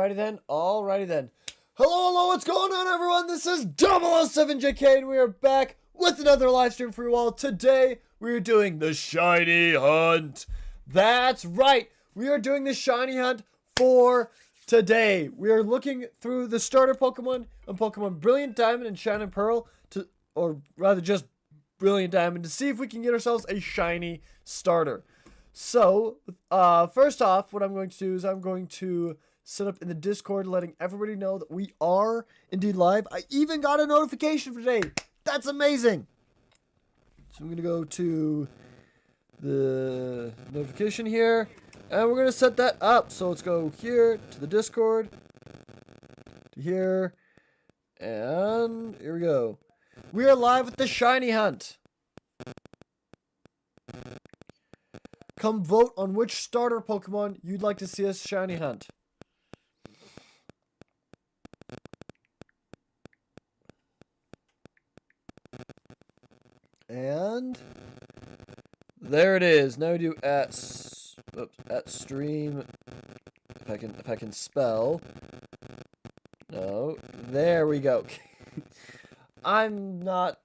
Alrighty then. Hello, what's going on, everyone? This is 007JK, and we are back with another live stream for you all. Today, we are doing the shiny hunt. That's right. We are doing the shiny hunt for today. We are looking through the starter Pokemon and Pokemon Brilliant Diamond and Shining Pearl, or rather just Brilliant Diamond, to see if we can get ourselves a shiny starter. So, first off, what I'm going to do is I'm going to set up in the Discord, letting everybody know that we are indeed live. I even got a notification for today. That's amazing. So I'm going to go to the notification here, and we're going to set that up. So let's go here to the Discord, to here, and here we go. We are live with the shiny hunt. Come vote on which starter Pokemon you'd like to see us shiny hunt. And there it is. Now we do at stream. If I can spell. No, there we go. I'm not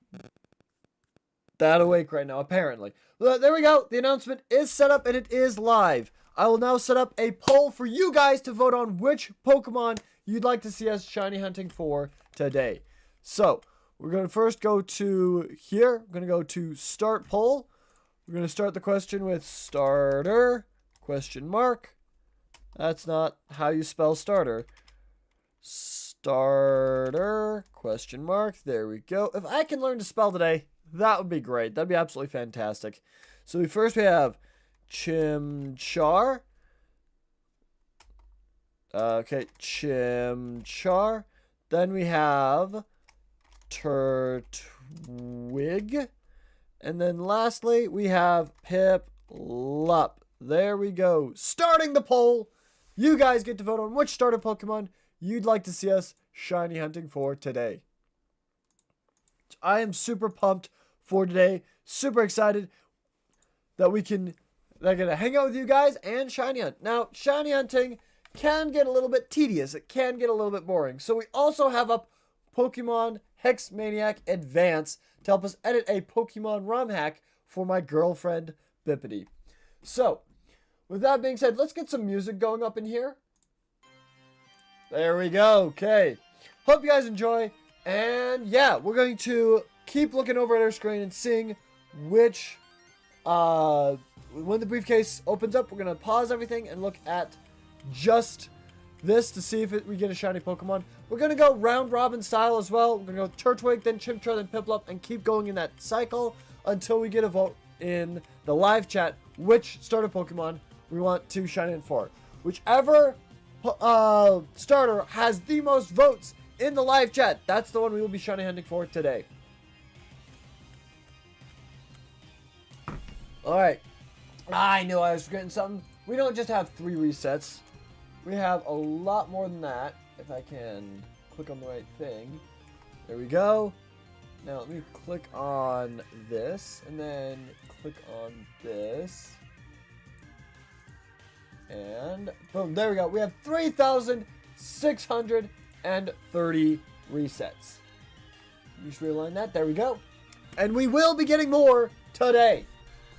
that awake right now, apparently. There we go. The announcement is set up and it is live. I will now set up a poll for you guys to vote on which Pokemon you'd like to see us shiny hunting for today. So, we're going to first go to here. We're going to go to start poll. We're going to start the question with starter, question mark. That's not how you spell starter. Starter, question mark. There we go. If I can learn to spell today, that would be great. That'd be absolutely fantastic. So first we have Chimchar. Okay, Chimchar. Then we have Turtwig. And then lastly, we have Piplup. There we go. Starting the poll. You guys get to vote on which starter Pokemon you'd like to see us shiny hunting for today. I am super pumped for today. Super excited that I get to hang out with you guys and shiny hunt. Now, shiny hunting can get a little bit tedious. It can get a little bit boring. So we also have up Pokemon Hex Maniac Advance to help us edit a Pokemon ROM hack for my girlfriend, Bippity. So, with that being said, let's get some music going up in here. There we go. Okay. Hope you guys enjoy. And yeah, we're going to keep looking over at our screen and seeing which, when the briefcase opens up, we're going to pause everything and look at just this to see if we get a shiny Pokemon. We're going to go round robin style as well. We're going to go Turtwig, then Chimchar, then Piplup, and keep going in that cycle until we get a vote in the live chat which starter Pokemon we want to shiny in for. Whichever starter has the most votes in the live chat, that's the one we will be shiny hunting for today. Alright. I knew I was forgetting something. We don't just have 3 resets. We have a lot more than that. If I can click on the right thing. There we go. Now let me click on this. And then click on this. And boom, there we go. We have 3,630 resets. Just realign that. There we go. And we will be getting more today.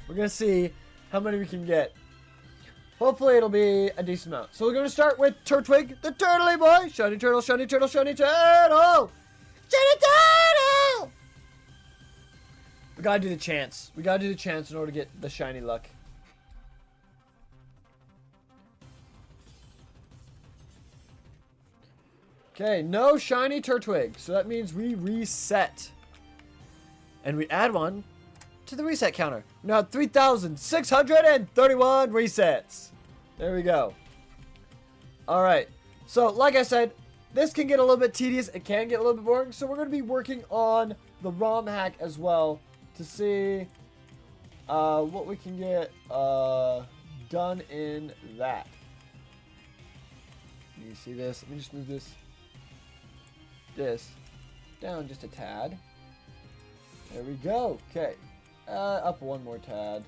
We're going to see how many we can get. Hopefully it'll be a decent amount. So we're going to start with Turtwig, the turtley boy. Shiny turtle, shiny turtle, shiny turtle. Shiny turtle. We got to do the chance. We got to do the chance in order to get the shiny luck. Okay, no shiny Turtwig. So that means we reset. And we add one to the reset counter. Now 3,631 resets. There we go. Alright. So, like I said, this can get a little bit tedious. It can get a little bit boring. So we're going to be working on the ROM hack as well to see what we can get done in that. You see this? Let me just move this down just a tad. There we go. Okay. Up one more tad.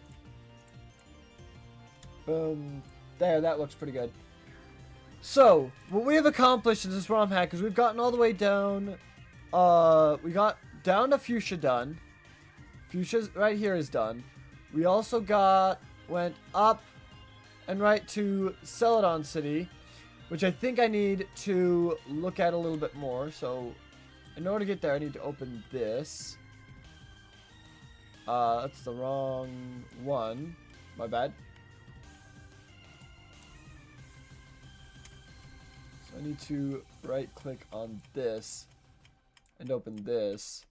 Boom. There, that looks pretty good. So, what we have accomplished in this ROM hack is we've gotten all the way down. We got down to Fuchsia done. Fuchsia right here is done. We also went up and right to Celadon City, which I think I need to look at a little bit more. So, in order to get there, I need to open this. That's the wrong one. My bad. So I need to right-click on this and open this.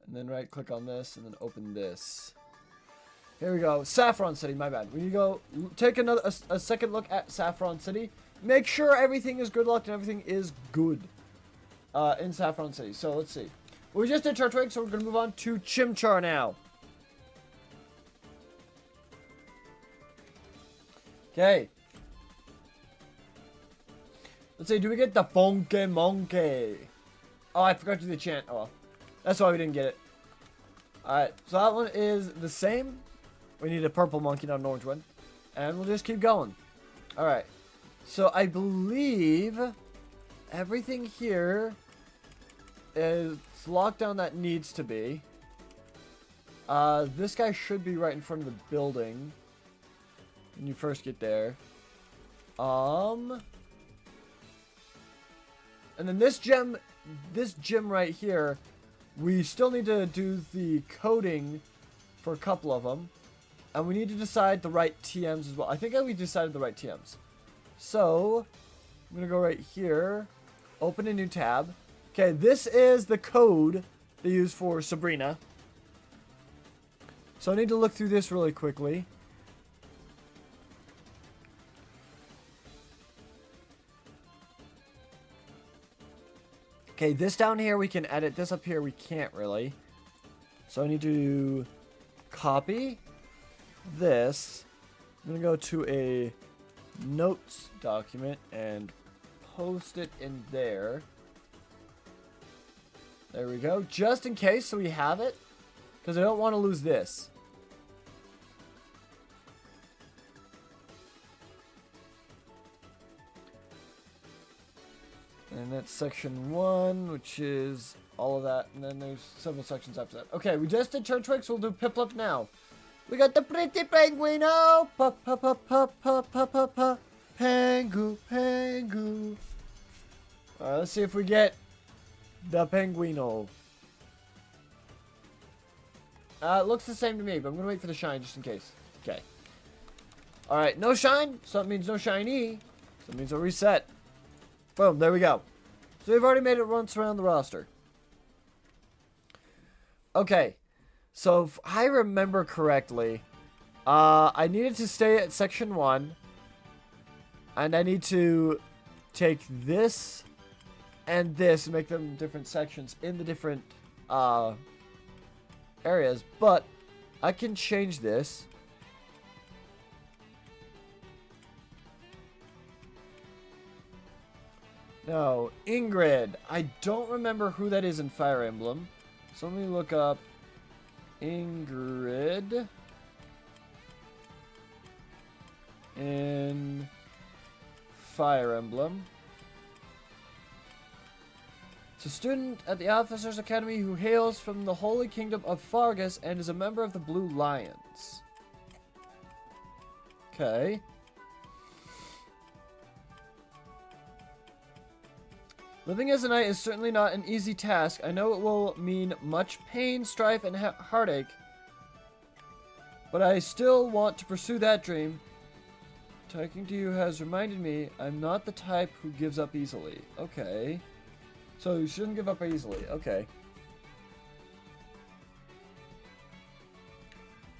And then right-click on this and then open this. Here we go. Saffron City, my bad. We need to go take a second look at Saffron City. Make sure everything is good luck and everything is good in Saffron City. So let's see. We just did Turtwig, so we're going to move on to Chimchar now. Okay. Let's see, do we get the Funky Monkey? Oh, I forgot to do the chant. Oh, well. That's why we didn't get it. Alright, so that one is the same. We need a purple monkey, not an orange one. And we'll just keep going. Alright. So I believe everything here is locked down that needs to be. This guy should be right in front of the building when you first get there. And then this gym right here, we still need to do the coding for a couple of them. And we need to decide the right TMs as well. I think we decided the right TMs. So, I'm going to go right here. Open a new tab. Okay, this is the code they use for Sabrina. So I need to look through this really quickly. Okay, this down here we can edit. This up here we can't really. So I need to copy this. I'm going to go to a notes document and post it in there. There we go. Just in case, so we have it. Because I don't want to lose this. And that's section 1, which is all of that. And then there's several sections after that. Okay, we just did Turtwig, so we'll do Piplup now. We got the pretty penguino. Pa pa pa pa pa pa pa pa. Pengu, pengu. Alright, let's see if we get the penguino. It looks the same to me, but I'm going to wait for the shine just in case. Okay. Alright, no shine. So that means no shiny. So that means we'll reset. Boom, there we go. So we've already made it once around the roster. Okay. So if I remember correctly, I needed to stay at section 1. And I need to take this and this and make them different sections in the different areas. But I can change this. No, Ingrid. I don't remember who that is in Fire Emblem. So let me look up Ingrid in Fire Emblem. It's a student at the Officers Academy who hails from the Holy Kingdom of Fargus and is a member of the Blue Lions. Okay. Living as a knight is certainly not an easy task. I know it will mean much pain, strife, and heartache. But I still want to pursue that dream. Talking to you has reminded me I'm not the type who gives up easily. Okay. So you shouldn't give up easily. Okay.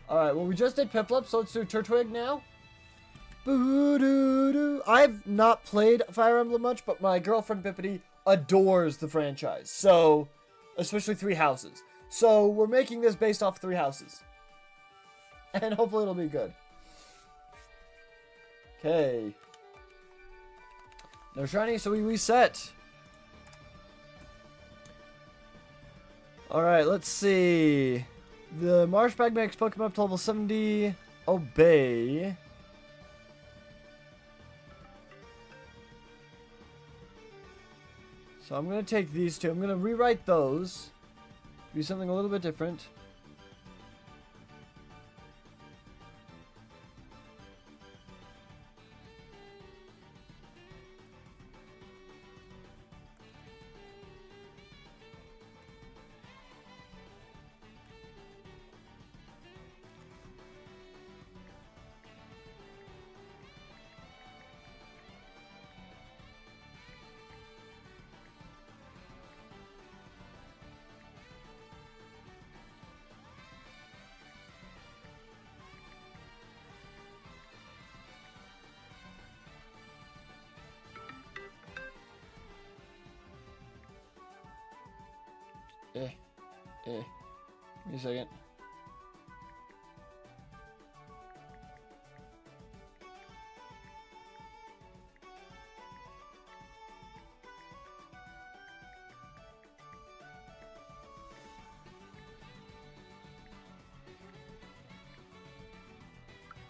Alright, well we just did Piplup, so let's do Turtwig now. Boo-doo-doo. I've not played Fire Emblem much, but my girlfriend Bippity adores the franchise. So, especially Three Houses. So, we're making this based off Three Houses. And hopefully it'll be good. Okay. No shiny, so we reset. Alright, let's see. The Marshbag makes Pokemon up to level 70. Obey. So I'm going to take these two. I'm going to rewrite those. Be something a little bit different. Give me a second.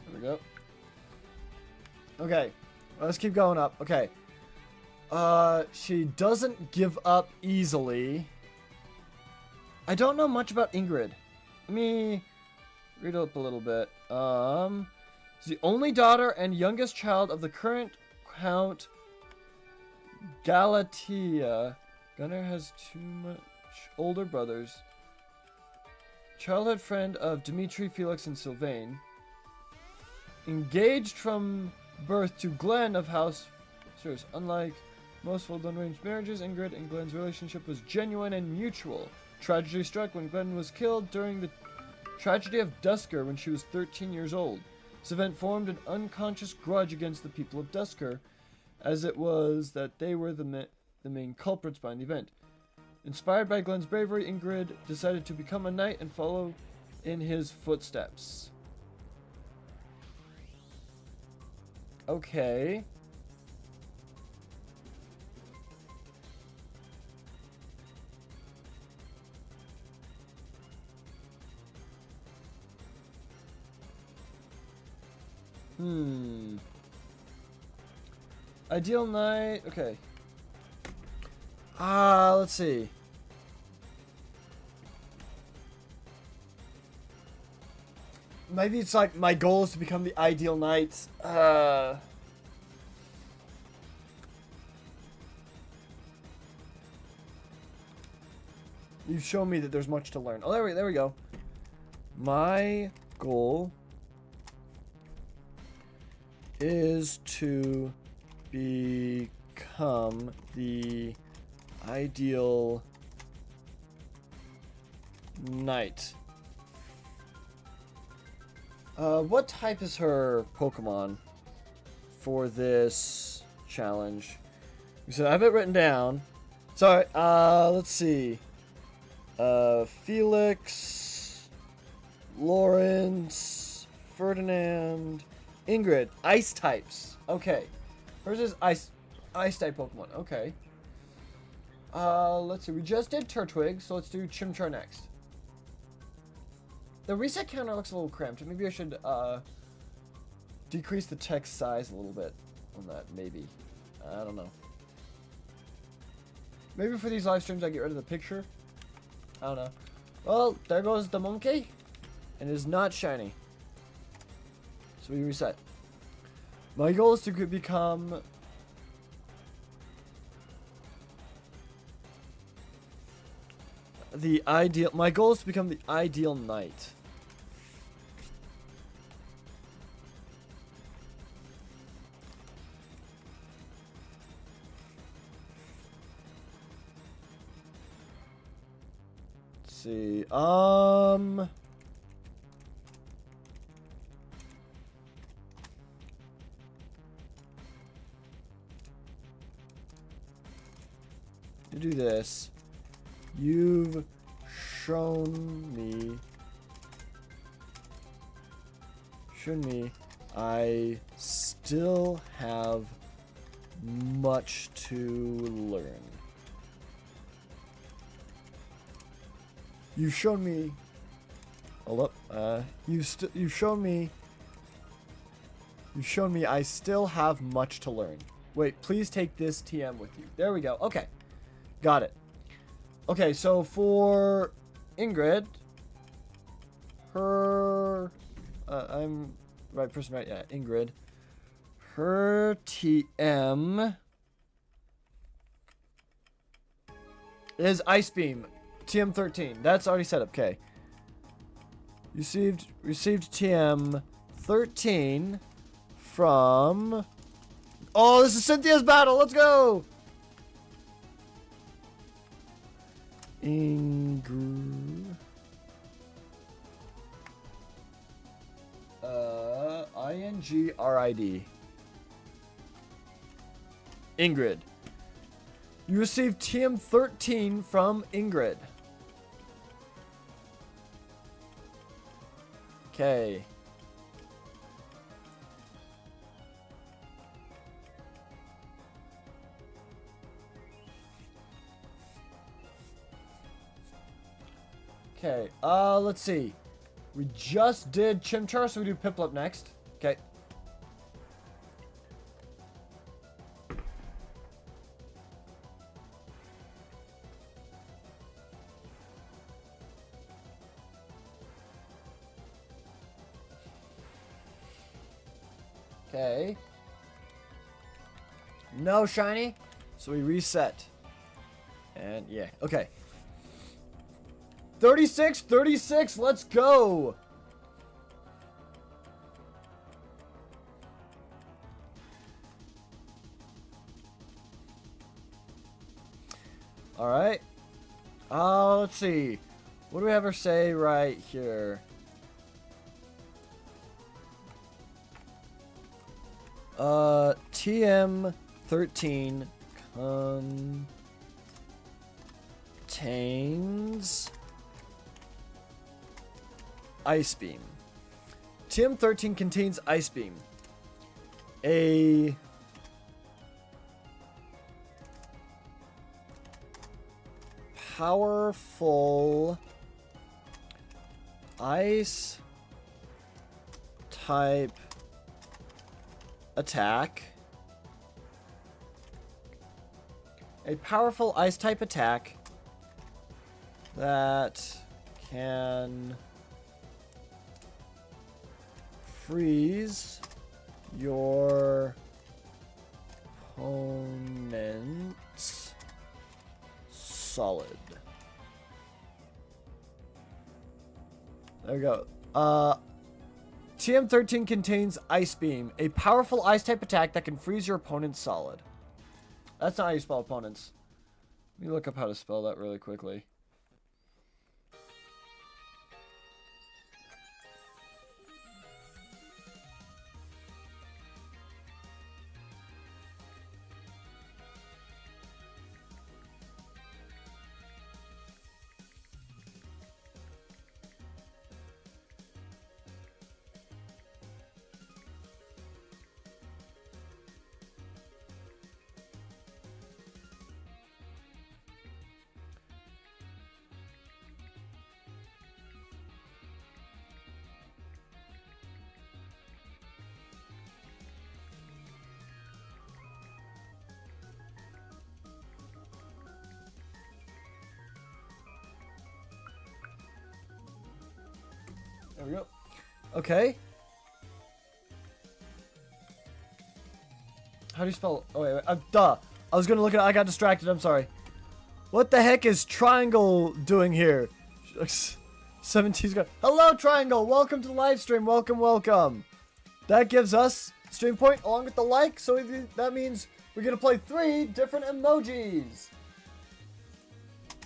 There we go. Okay, let's keep going up. Okay. She doesn't give up easily. I don't know much about Ingrid. Let me read up a little bit. She's the only daughter and youngest child of the current Count Galatea. Gunnar has two much older brothers. Childhood friend of Dimitri, Felix, and Sylvain. Engaged from birth to Glenn of House. Serious. Unlike most well-done arranged marriages, Ingrid and Glenn's relationship was genuine and mutual. Tragedy struck when Glenn was killed during the tragedy of Dusker when she was 13 years old. This event formed an unconscious grudge against the people of Dusker, as it was that they were the main culprits behind the event. Inspired by Glenn's bravery, Ingrid decided to become a knight and follow in his footsteps. Okay. Ideal knight. Okay. Let's see. Maybe it's like my goal is to become the ideal knight. You've shown me that there's much to learn. Oh, there we go. My goal is to become the ideal knight. What type is her Pokemon for this challenge? So I have it written down. Sorry, let's see. Felix, Lawrence, Ferdinand, Ingrid, ice types. Okay. Hers is ice type Pokemon. Okay. Let's see. We just did Turtwig, so let's do Chimchar next. The reset counter looks a little cramped. Maybe I should decrease the text size a little bit on that. Maybe. I don't know. Maybe for these live streams I get rid of the picture. I don't know. Well, there goes the monkey. And it is not shiny. So we reset. My goal is to become the ideal. My goal is to become the ideal knight. Let's see. To do this, you've shown me I still have much to learn. You've shown me. Hold up. You've shown me I still have much to learn. Wait, please take this TM with you. There we go. Okay. Got it. Okay, so for Ingrid, her... I'm the right person, right? Yeah, Ingrid. Her TM is Ice Beam. TM 13. That's already set up. Okay. Received TM 13 from... Oh, this is Cynthia's battle. Let's go. Ingrid. INGRID. Ingrid. You received TM 13 from Ingrid. Okay. Okay, let's see. We just did Chimchar, so we do Piplup next. Okay. Okay. No shiny. So we reset. And yeah, okay. 36, let's go. All right. Let's see. What do we have her say right here? TM 13 contains Ice Beam. TM 13 contains Ice Beam. A powerful ice type attack. A powerful ice type attack that can freeze your opponent's solid. There we go. TM13 contains Ice Beam, a powerful ice type attack that can freeze your opponent's solid. That's not how you spell opponents. Let me look up how to spell that really quickly. There we go. Okay. How do you spell? Oh, wait. Duh. I was gonna look at it. I got distracted. I'm sorry. What the heck is Triangle doing here? 17's got. Hello, Triangle. Welcome to the live stream. Welcome, welcome. That gives us stream point along with the like. So that means we're gonna play 3 different emojis.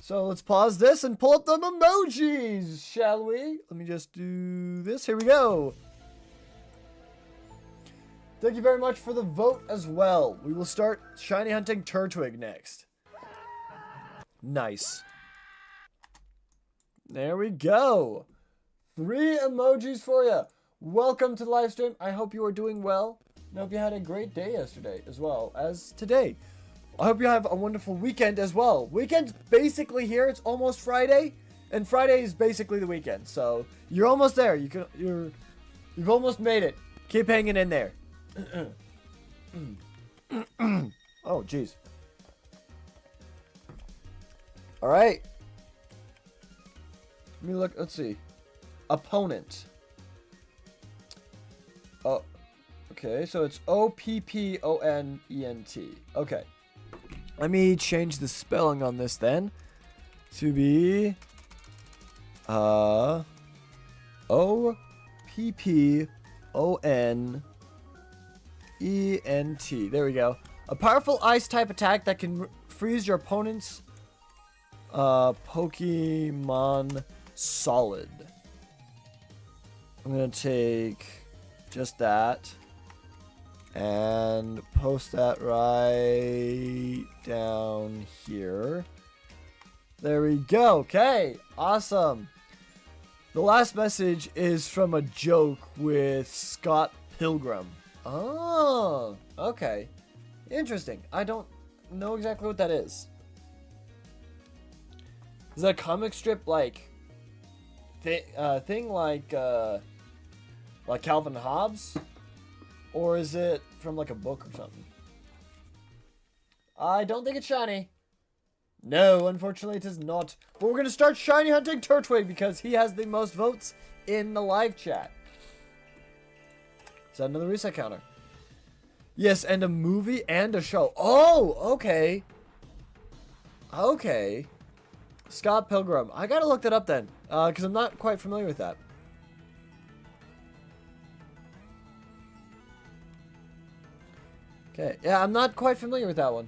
So let's pause this and pull up the emojis, shall we? Let me just do this. Here we go. Thank you very much for the vote as well. We will start shiny hunting Turtwig next. Nice. There we go. 3 emojis for you. Welcome to the live stream. I hope you are doing well. I hope you had a great day yesterday as well as today. I hope you have a wonderful weekend as well. Weekend's basically here. It's almost Friday, and Friday is basically the weekend. So you're almost there. You've almost made it. Keep hanging in there. Oh, jeez. All right. Let me look. Let's see. Opponent. Oh, okay. So it's Opponent. Okay. Let me change the spelling on this then to be Opponent. There we go. A powerful ice type attack that can freeze your opponent's Pokemon solid. I'm gonna take just that and post that right down here. There we go. Okay, awesome. The last message is from a joke with Scott Pilgrim. Oh, okay. Interesting. I don't know exactly what that is. Is that a comic strip like thing like Calvin Hobbes? Or is it from like a book or something? I don't think it's shiny. No, unfortunately it is not. But we're going to start shiny hunting Turtwig because he has the most votes in the live chat. Is that another reset counter? Yes, and a movie and a show. Oh, okay. Okay. Scott Pilgrim. I gotta look that up then, because I'm not quite familiar with that. Okay, yeah, I'm not quite familiar with that one.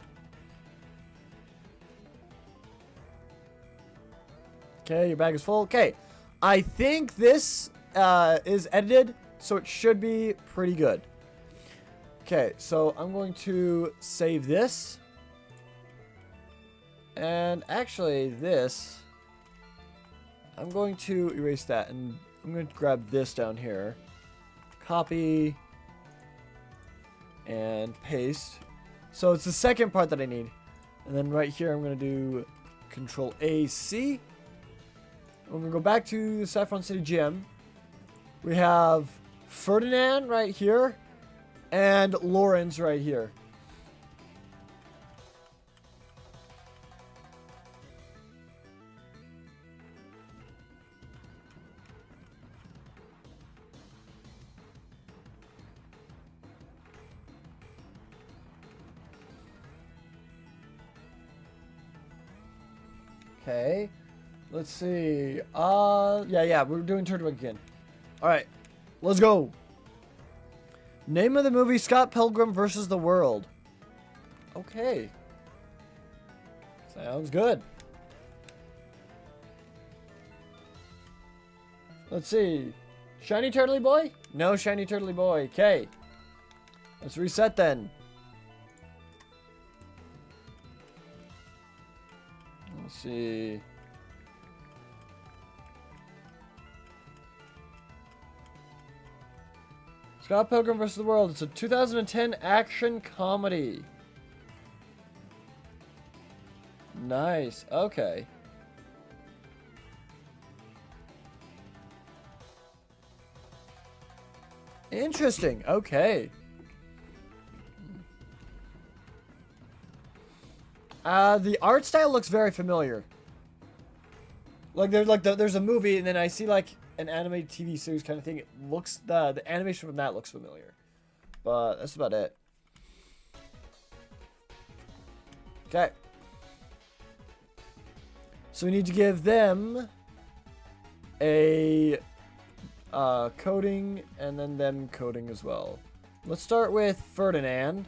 Okay, your bag is full. Okay, I think this is edited, so it should be pretty good. Okay, so I'm going to save this. And actually, this, I'm going to erase that, and I'm going to grab this down here. Copy. And paste. So it's the second part that I need. And then right here, I'm going to do Control AC. I'm going to go back to Saffron City Gym. We have Ferdinand right here. And Lawrence right here. Okay, let's see. Yeah, we're doing Turtwig again. All right, let's go. Name of the movie: Scott Pilgrim versus the World. Okay, sounds good. Let's see. Shiny Turtley Boy? No Shiny Turtley Boy. Okay, let's reset then. Let's see. Scott Pilgrim vs. the World. It's a 2010 action comedy. Nice. Okay. Interesting. Okay. The art style looks very familiar. Like there's a movie, and then I see like an animated TV series kind of thing. It looks the animation from that looks familiar, but that's about it. Okay. So we need to give them a coding, and then them coding as well. Let's start with Ferdinand.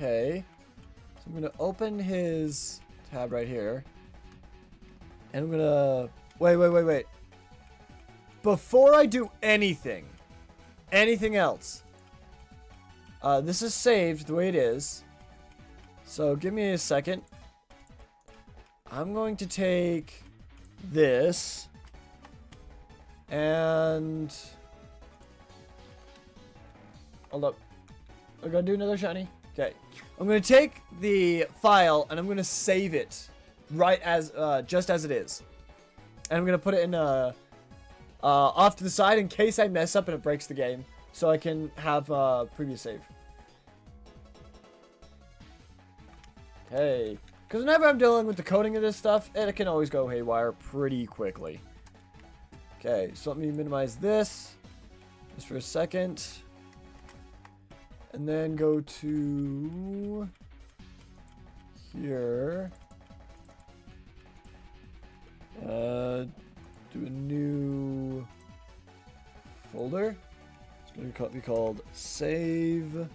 Okay, so I'm gonna open his tab right here, and I'm gonna wait. Before I do anything else, this is saved the way it is. So give me a second. I'm going to take this and hold up. I gotta do another shiny. Okay, I'm gonna take the file and I'm gonna save it right as just as it is, and I'm gonna put it in off to the side in case I mess up and it breaks the game. so I can have previous save. Okay. Because whenever I'm dealing with the coding of this stuff, it can always go haywire pretty quickly. Okay, so let me minimize this just for a second. And then go to here. Do a new folder. It's going to be called Save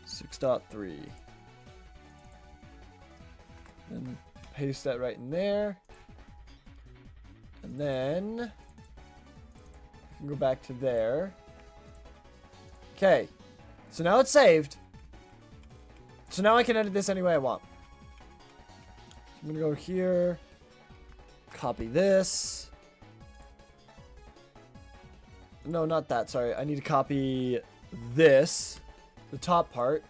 6.3. And paste that right in there. And then I can go back to there. Okay. So now it's saved. So now I can edit this any way I want. I'm going to go here. Copy this. No, not that. Sorry. I need to copy this. The top part.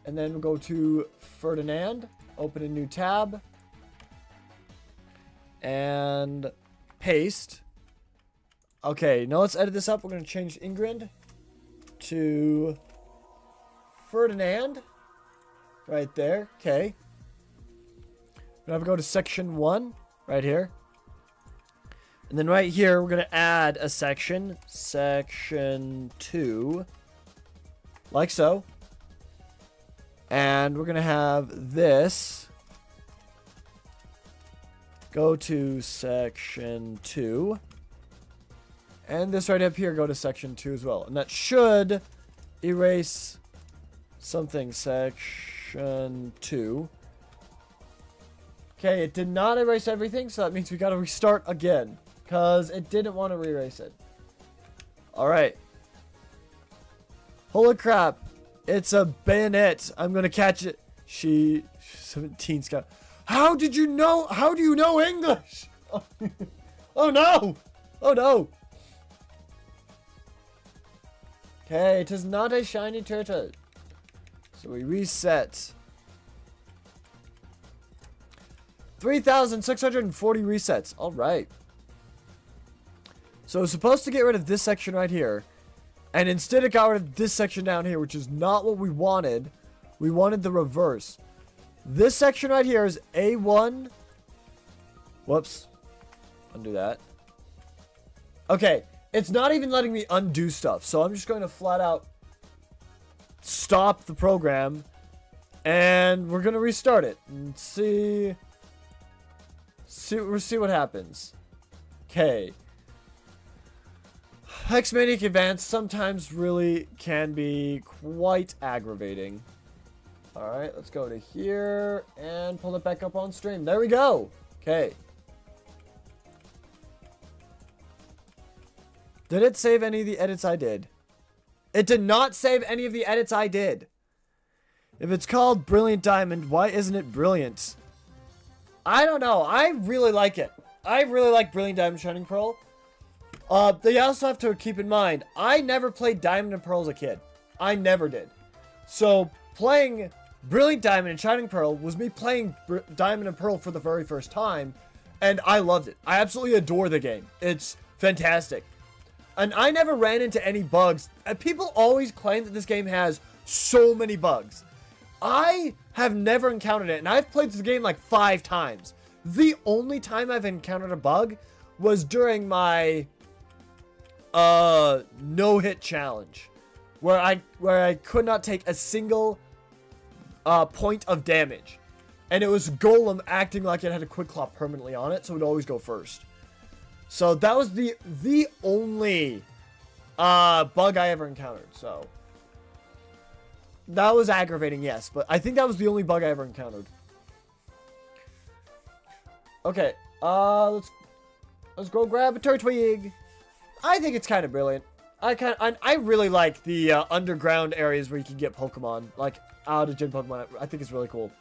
And then we'll go to Ferdinand. Open a new tab. And paste. Okay, now let's edit this up. We're going to change Ingrid to Ferdinand. Right there. Okay. We're going to go to section 1. Right here. And then right here, we're going to add a section. Section 2. Like so. And we're going to have this go to section 2. And this right up here go to section 2 as well. And that should erase something. Section 2. Okay, it did not erase everything, so that means we got to restart again. Because it didn't want to re-erase it. Alright. Holy crap. It's a bayonet. I'm going to catch it. 17 Scout. How did you know? How do you know English? Oh no. Oh no. Okay, it is not a shiny turtle. So we reset. 3,640 resets. All right. So it's supposed to get rid of this section right here. And instead it got rid of this section down here, which is not what we wanted. We wanted the reverse. This section right here is A1. Whoops. Undo that. Okay. It's not even letting me undo stuff. So I'm just going to flat out stop the program. And we're going to restart it. And see what happens. Okay. Hexmaniac Advance sometimes really can be quite aggravating. Alright, let's go to here and pull it back up on stream. There we go. Okay. Did it save any of the edits I did? It did not save any of the edits I did. If it's called Brilliant Diamond, why isn't it brilliant? I don't know. I really like it. I really like Brilliant Diamond Shining Pearl. They also have to keep in mind, I never played Diamond and Pearl as a kid. I never did. So, playing Brilliant Diamond and Shining Pearl was me playing Diamond and Pearl for the very first time. And I loved it. I absolutely adore the game. It's fantastic. And I never ran into any bugs. People always claim that this game has so many bugs. I have never encountered it. And I've played this game like 5 times. The only time I've encountered a bug was during my no-hit challenge. Where I could not take a single point of damage. And it was Golem acting like it had a Quick Claw permanently on it. So it would always go first. So that was the only bug I ever encountered. So that was aggravating, yes. But I think that was the only bug I ever encountered. Okay, let's go grab a Turtwig. I think it's kind of brilliant. I really like the underground areas where you can get Pokemon, like out of gym Pokemon. I think it's really cool.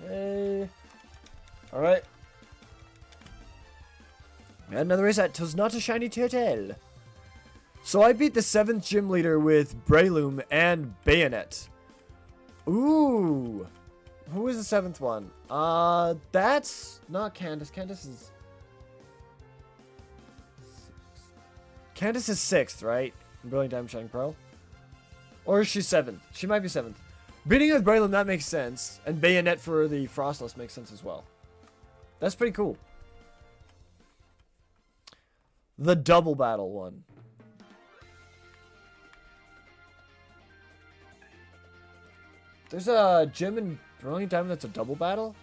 Hey. Alright. Another reset. It was not a shiny turtle. So I beat the 7th gym leader with Breloom and Bayonet. Ooh. Who is the 7th one? That's not Candace. Candace is 6th, right? Brilliant Diamond Shining Pearl. Or is she 7th? She might be 7th. Beating with Braylon, that makes sense. And Bayonet for the Frostless makes sense as well. That's pretty cool. The double battle one. There's a gym in Brilliant Diamond that's a double battle?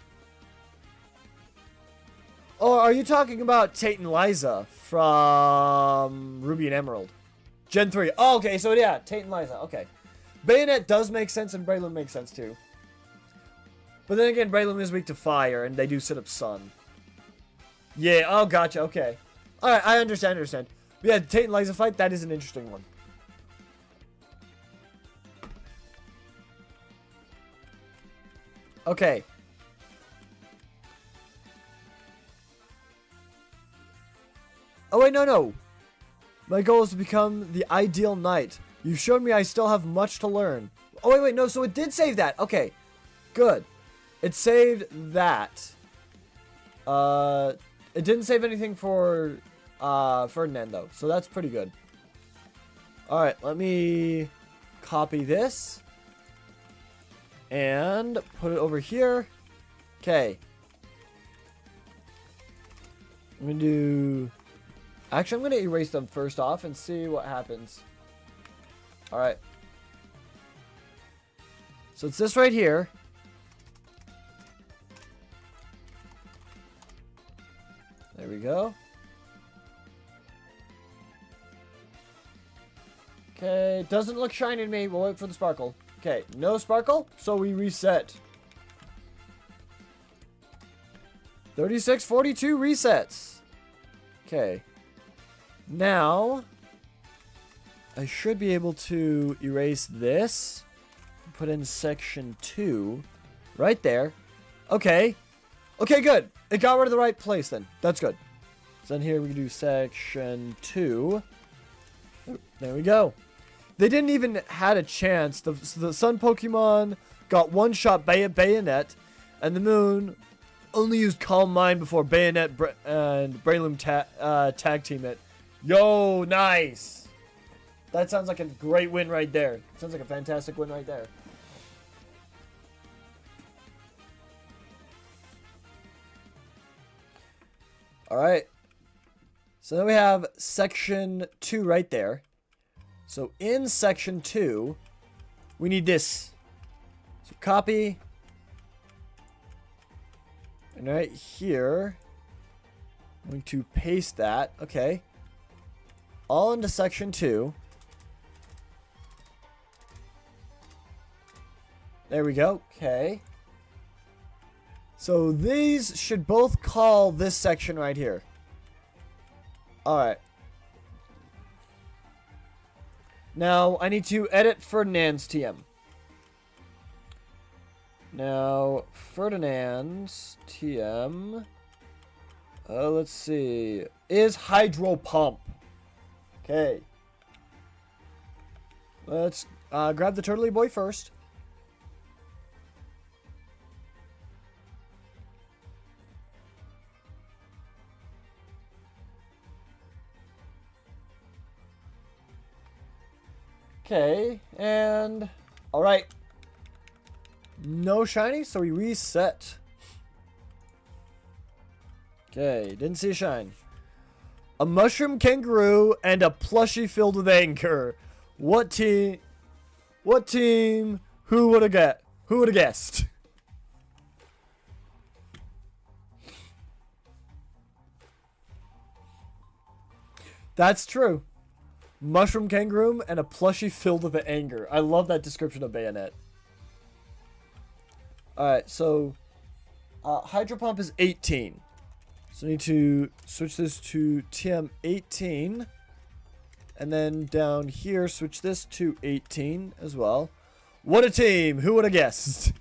Oh, are you talking about Tate and Liza from Ruby and Emerald? Gen 3. Oh, okay, so yeah, Tate and Liza. Okay. Bayonet does make sense, and Braylon makes sense too. But then again, Braylon is weak to fire, and they do sit up sun. Yeah, oh, gotcha, okay. Alright, I understand. But yeah, Tate and Liza fight, that is an interesting one. Okay. Oh, wait, no. My goal is to become the ideal knight. You've shown me I still have much to learn. Oh, wait, no, so it did save that. Okay, good. It saved that. It didn't save anything for Ferdinand, though, so that's pretty good. Alright, let me copy this. And put it over here. Okay. I'm going to do... Actually, I'm going to erase them first off and see what happens. Alright. So it's this right here. There we go. Okay, doesn't look shiny to me. We'll wait for the sparkle. Okay, no sparkle, so we reset. 36, 42 resets. Okay. Now, I should be able to erase this. Put in section 2. Right there. Okay. Okay, good. It got rid of the right place then. That's good. So then here we can do section 2. There we go. They didn't even had a chance. The sun Pokemon got one-shot Bayonet, and the moon only used Calm Mind before Bayonet and Braylon tag team it. Yo, nice! That sounds like a great win right there. Sounds like a fantastic win right there. Alright. So then we have section 2 right there. So in section 2, we need this. So copy. And right here, I'm going to paste that. Okay. All into section 2. There we go. Okay. So these should both call this section right here. Alright. Now, I need to edit Ferdinand's TM. Now, Ferdinand's TM... let's see. Is Hydro Pump. Okay. Let's grab the Turtley Boy first. Okay, and alright. No shiny, so we reset. Okay, didn't see a shine. A mushroom kangaroo and a plushie filled with anger. What team? Who would have guessed? That's true. Mushroom kangaroo and a plushie filled with anger. I love that description of Bayonet. Alright, so Hydro Pump is 18. So I need to switch this to TM 18. And then down here, switch this to 18 as well. What a team! Who would have guessed?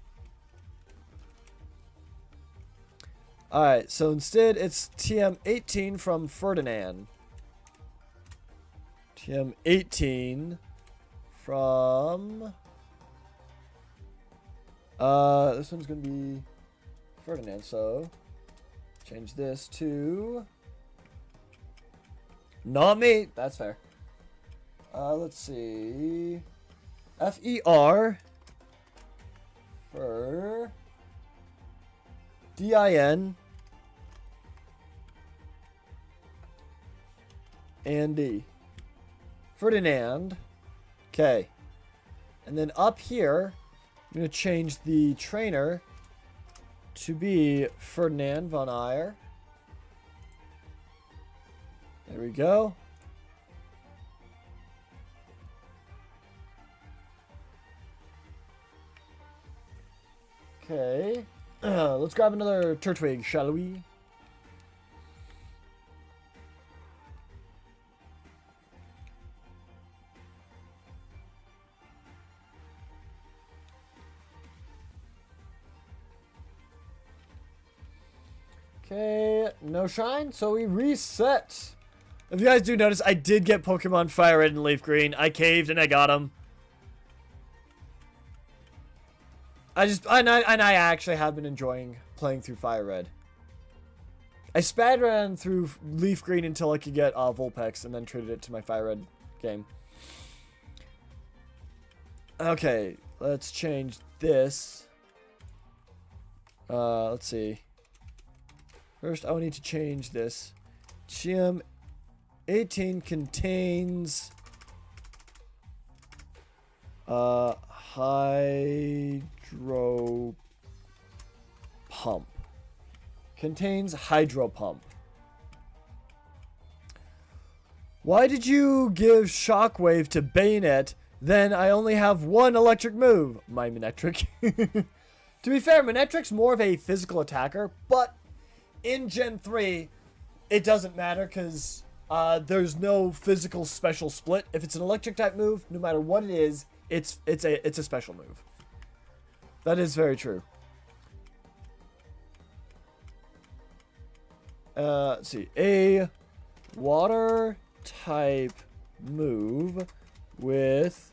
Alright, so instead it's TM 18 from Ferdinand. TM 18 from This one's gonna be Ferdinand, so change this to not me. That's fair. Let's see. F-E-R for D-I-N and D. Ferdinand. Okay. And then up here, I'm going to change the trainer to be Ferdinand von Ayer. There we go. Okay. Let's grab another Turtwig, shall we? Okay, no shine, so we reset. If you guys do notice, I did get Pokemon Fire Red and Leaf Green. I caved and I got them. I actually have been enjoying playing through Fire Red. I spad ran through Leaf Green until I could get Vulpix and then traded it to my Fire Red game. Okay, let's change this. Let's see. First, I will need to change this. GM 18 contains hydro pump. Contains hydro pump. Why did you give Shockwave to Bayonet? Then I only have one electric move. My Manectric. To be fair, Manectric's more of a physical attacker, but in Gen 3, it doesn't matter because there's no physical special split. If it's an electric type move, no matter what it is, it's a special move. That is very true. Let's see. A water type move with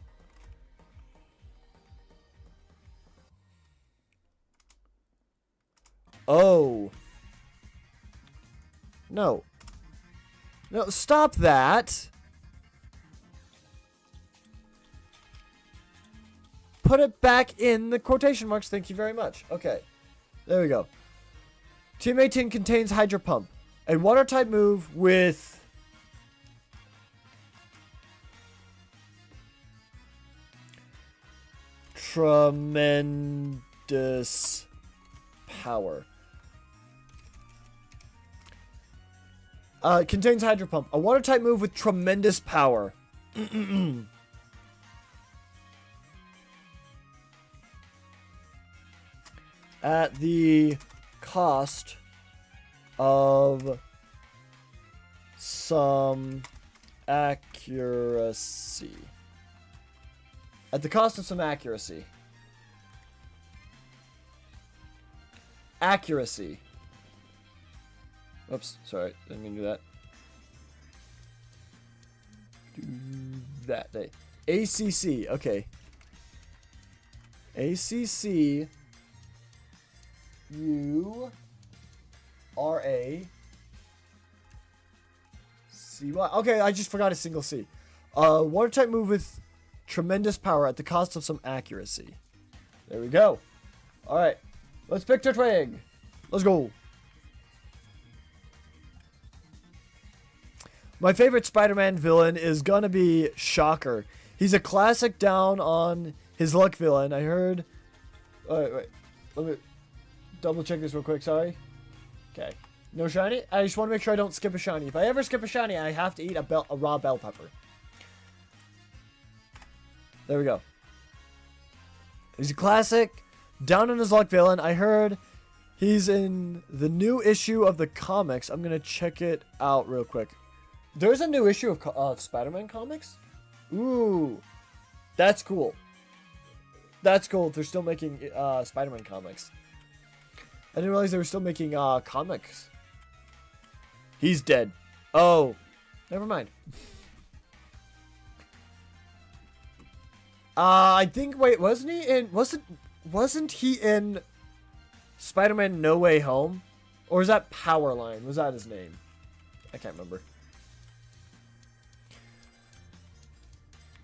oh. No. No, stop that. Put it back in the quotation marks. Thank you very much. Okay. There we go. Team 18 contains Hydro Pump. A water type move with tremendous power. Contains Hydro Pump. A water type move with tremendous power. At the cost of some accuracy. At the cost of some accuracy. Accuracy. Oops, sorry, didn't mean to do that. Do that day. ACC, okay. ACC URACY. Okay, I just forgot a single C. Water type move with tremendous power at the cost of some accuracy. There we go. Alright, let's pick Turtwig. Let's go. My favorite Spider-Man villain is gonna be Shocker. He's a classic down on his luck villain. I heard... wait. Let me double check this real quick, sorry. Okay. No shiny? I just want to make sure I don't skip a shiny. If I ever skip a shiny, I have to eat a raw bell pepper. There we go. He's a classic down on his luck villain. I heard he's in the new issue of the comics. I'm gonna check it out real quick. There's a new issue of Spider-Man comics? Ooh. That's cool. That's cool. They're still making Spider-Man comics. I didn't realize they were still making comics. He's dead. Oh. Never mind. I think, wait, wasn't he in... wasn't he in Spider-Man No Way Home? Or is that Powerline? Was that his name? I can't remember.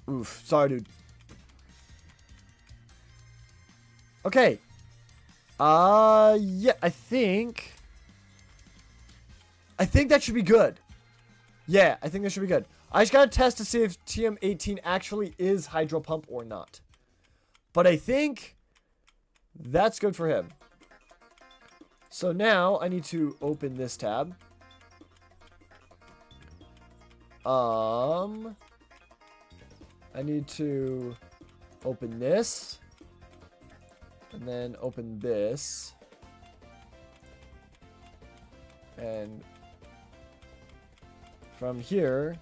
Oof. Sorry, dude. Okay. Yeah, I think that should be good. Yeah, I think that should be good. I just gotta test to see if TM18 actually is Hydro Pump or not. But I think that's good for him. So now I need to open this tab. I need to open this. And then open this. And from here,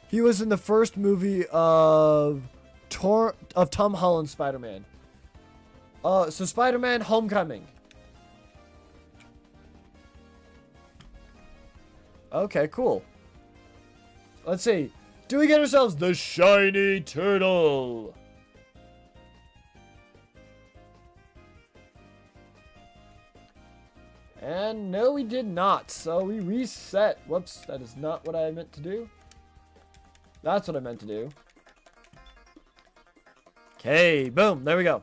he was in the first movie of Tom Holland's Spider-Man. So Spider-Man Homecoming. Okay, cool. Let's see. Do we get ourselves the shiny turtle? And no, we did not. So we reset. Whoops, that is not what I meant to do. That's what I meant to do. Okay, boom. There we go.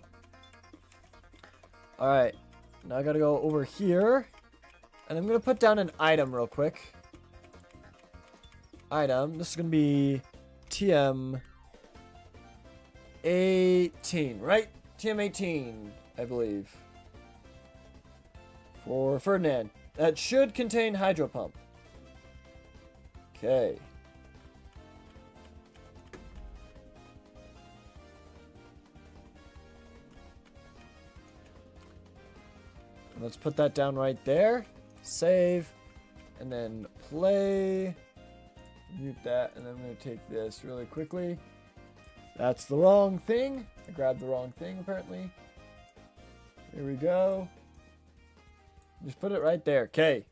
Alright. Now I gotta go over here. And I'm gonna put down an item real quick. Item. This is gonna be TM18, right? TM18, I believe. For Ferdinand. That should contain Hydro Pump. Okay. Let's put that down right there. Save. And then play. Mute that. And then I'm going to take this really quickly. That's the wrong thing. I grabbed the wrong thing apparently. Here we go. Just put it right there. Okay.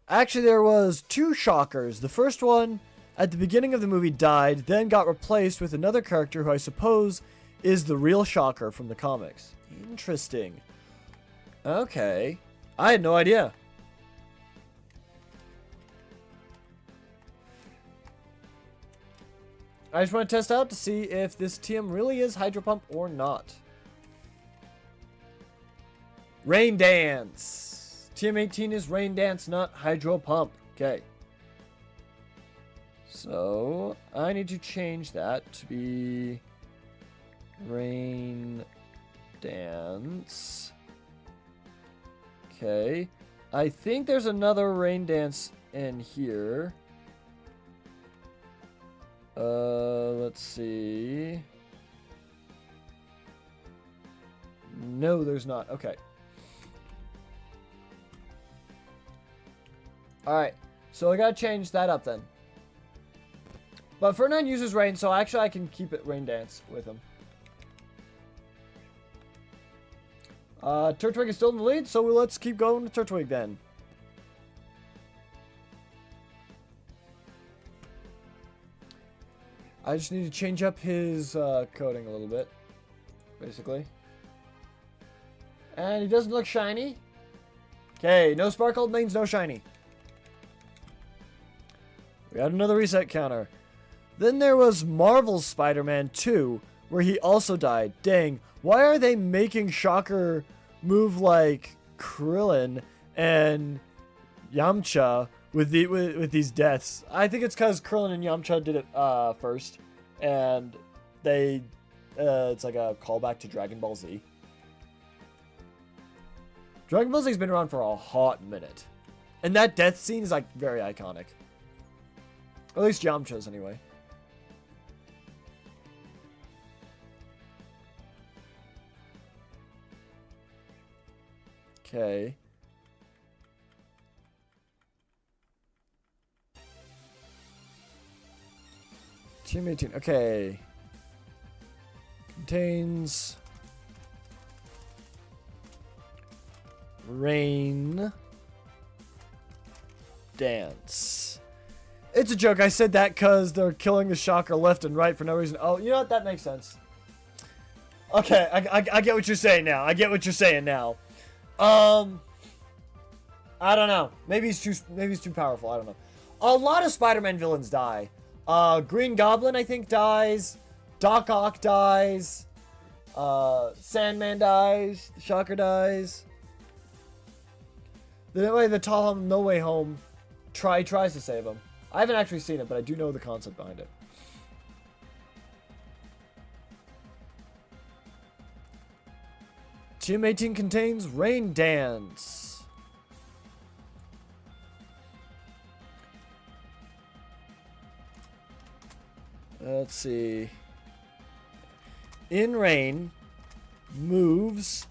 Actually, there was two shockers. The first one at the beginning of the movie died, then got replaced with another character who I suppose is the real shocker from the comics. Interesting. Okay. I had no idea. I just want to test out to see if this TM really is Hydro Pump or not. Rain Dance. TM18 is Rain Dance, not Hydro Pump. Okay. So, I need to change that to be Rain Dance. Okay. I think there's another Rain Dance in here. Let's see. No, there's not. Okay. Alright, so I gotta change that up then. But Ferdinand uses Rain, so actually I can keep it Rain Dance with him. Turtwig is still in the lead, so let's keep going to Turtwig then. I just need to change up his coding a little bit, basically. And he doesn't look shiny. Okay, no sparkle means no shiny. We got another reset counter. Then there was Marvel's Spider-Man 2, where he also died. Dang, why are they making Shocker move like Krillin and Yamcha with these deaths? I think it's because Krillin and Yamcha did it first, and they it's like a callback to Dragon Ball Z. Dragon Ball Z's been around for a hot minute, and that death scene is like very iconic. Or at least Yamcha's anyway. Okay. Team 18. Okay. Contains Rain Dance. It's a joke. I said that because they're killing the Shocker left and right for no reason. Oh, you know what? That makes sense. Okay, I get what you're saying now. I get what you're saying now. I don't know. Maybe he's too powerful. I don't know. A lot of Spider-Man villains die. Green Goblin, I think, dies. Doc Ock dies. Sandman dies. Shocker dies. The Tom No Way Home tries to save him. I haven't actually seen it, but I do know the concept behind it. Team 18 contains Rain Dance. Let's see. In Rain moves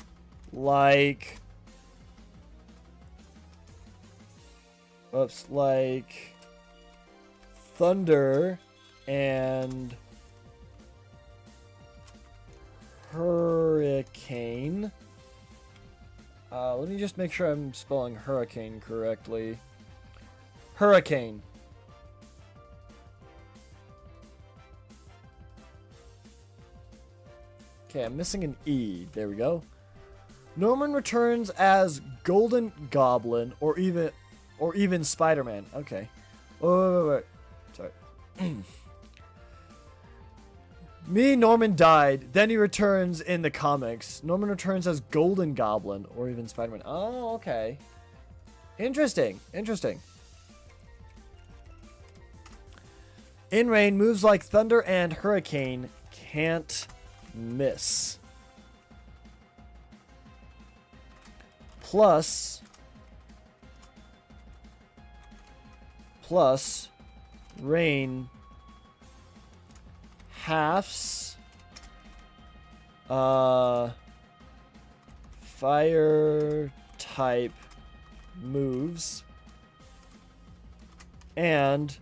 like... Oops, like Thunder and Hurricane. Let me just make sure I'm spelling Hurricane correctly. Hurricane. Okay, I'm missing an E. There we go. Norman returns as Golden Goblin or even Spider-Man. Okay. Oh, wait. Sorry. Norman died. Then he returns in the comics. Norman returns as Golden Goblin or even Spider-Man. Oh, okay. Interesting. In Rain, moves like Thunder and Hurricane can't miss. Plus, Rain halves fire type moves and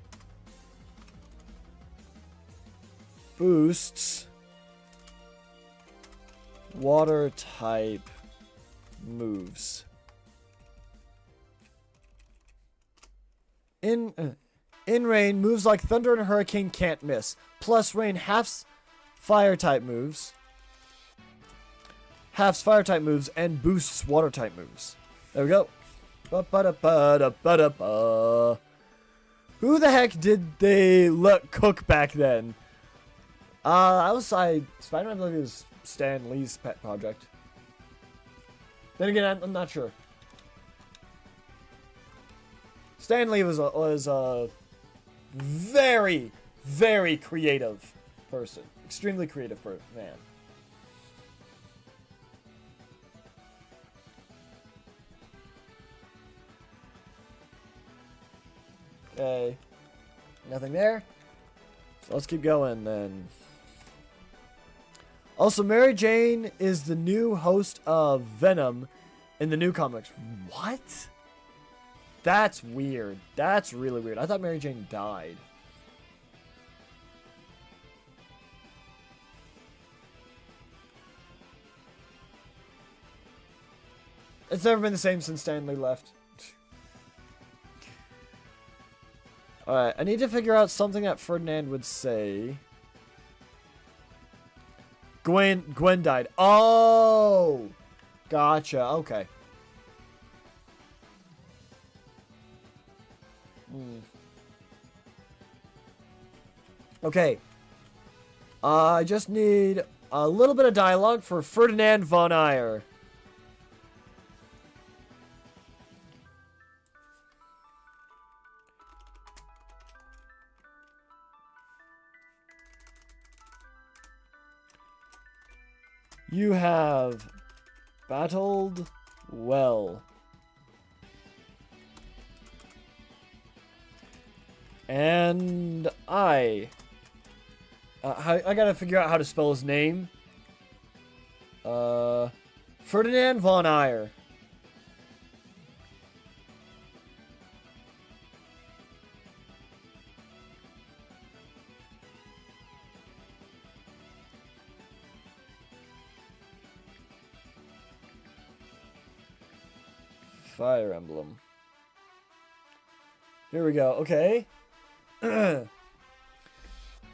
boosts water type moves. In Rain, moves like Thunder and Hurricane can't miss. Plus, Rain halves fire type moves, and boosts water type moves. There we go. Who the heck did they let cook back then? Spider-Man, I believe it was Stan Lee's pet project. Then again, I'm not sure. Stan Lee was a very, very creative person. Extremely creative man. Okay. Nothing there. So let's keep going then. Also, Mary Jane is the new host of Venom in the new comics. What? That's weird. That's really weird. I thought Mary Jane died. It's never been the same since Stan Lee left. Alright, I need to figure out something that Ferdinand would say. Gwen died. Oh! Gotcha. Okay. Okay. I just need a little bit of dialogue for Ferdinand von Ayer. You have battled well. And I gotta figure out how to spell his name. Ferdinand von Ayer. Fire Emblem. Here we go. Okay.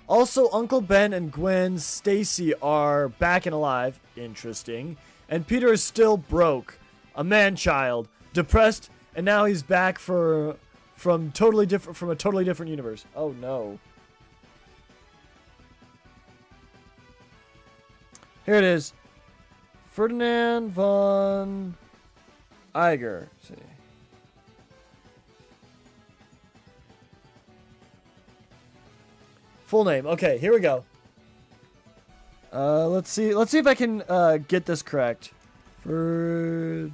Also, Uncle Ben and Gwen Stacy are back and alive. Interesting. And Peter is still broke. A man-child. Depressed. And now he's back from a totally different universe. Oh, no. Here it is. Ferdinand von Eiger. Let's see. Full name. Okay, here we go. Let's see if I can get this correct. Ferdinand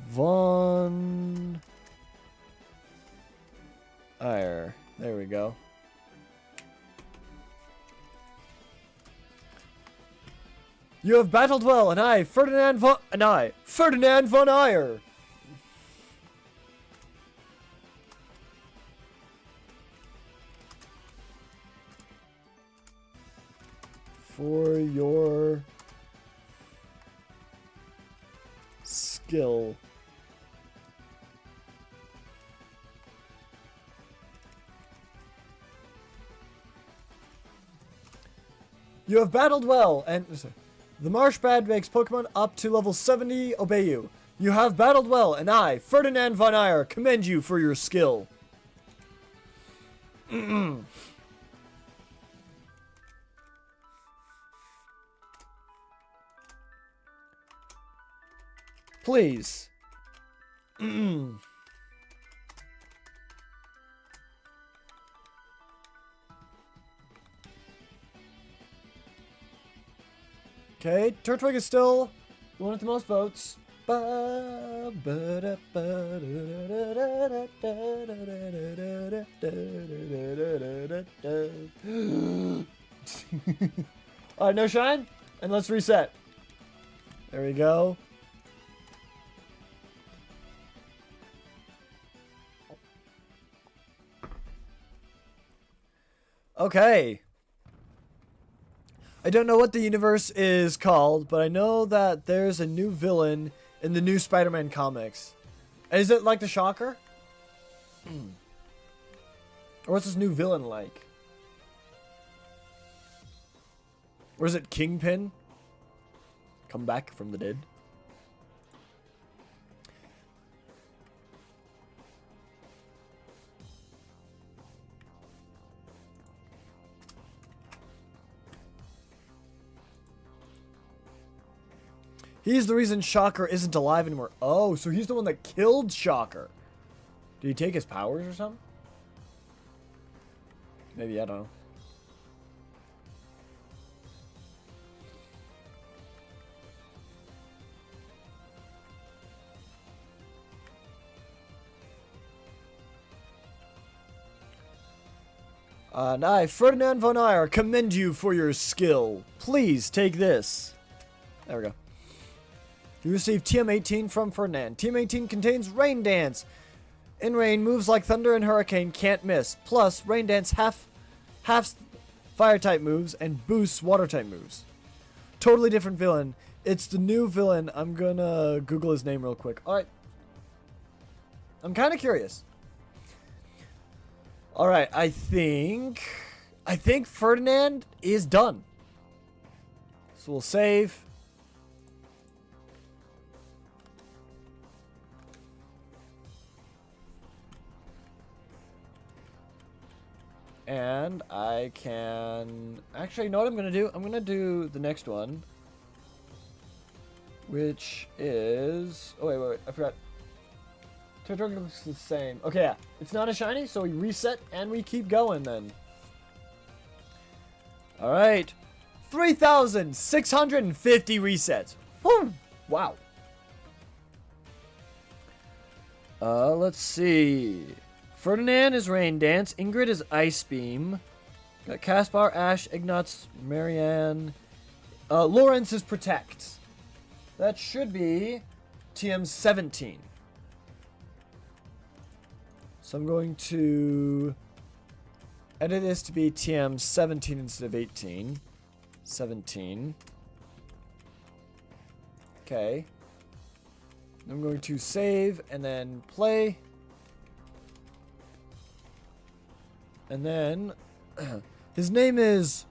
von Eiger. There we go. You have battled well, and I, Ferdinand von Eiger. For your skill. You have battled well, and the marsh bad makes Pokemon up to level 70 obey you. You have battled well, and I, Ferdinand von Eiger, commend you for your skill. Please. Okay, Turtwig is still the one with the most votes. Alright, no shine. And let's reset. There we go. Okay. I don't know what the universe is called, but I know that there's a new villain in the new Spider-Man comics. Is it like the Shocker? Or what's this new villain like? Or is it Kingpin? Come back from the dead? He's the reason Shocker isn't alive anymore. Oh, so he's the one that killed Shocker. Did he take his powers or something? Maybe, I don't know. And I, Ferdinand von Eiger, commend you for your skill. Please take this. There we go. You receive TM18 from Ferdinand. TM18 contains Rain Dance. In rain, moves like Thunder and Hurricane can't miss. Plus, Rain Dance halves Fire-type moves and boosts Water-type moves. Totally different villain. It's the new villain. I'm gonna Google his name real quick. Alright. I'm kind of curious. Alright, I think Ferdinand is done. So we'll save. And I can... Actually, you know what I'm going to do? I'm going to do the next one. Which is... Oh, wait. I forgot. Turtwig looks the same. Okay, yeah. It's not a shiny, so we reset and we keep going then. Alright. 3,650 resets. Woo! Wow. Let's see... Ferdinand is Rain Dance. Ingrid is Ice Beam. Got Caspar, Ash, Ignatz, Marianne. Lawrence is Protect. That should be TM17. So I'm going to edit this to be TM17 instead of 18. 17. Okay. I'm going to save and then play. And then his name is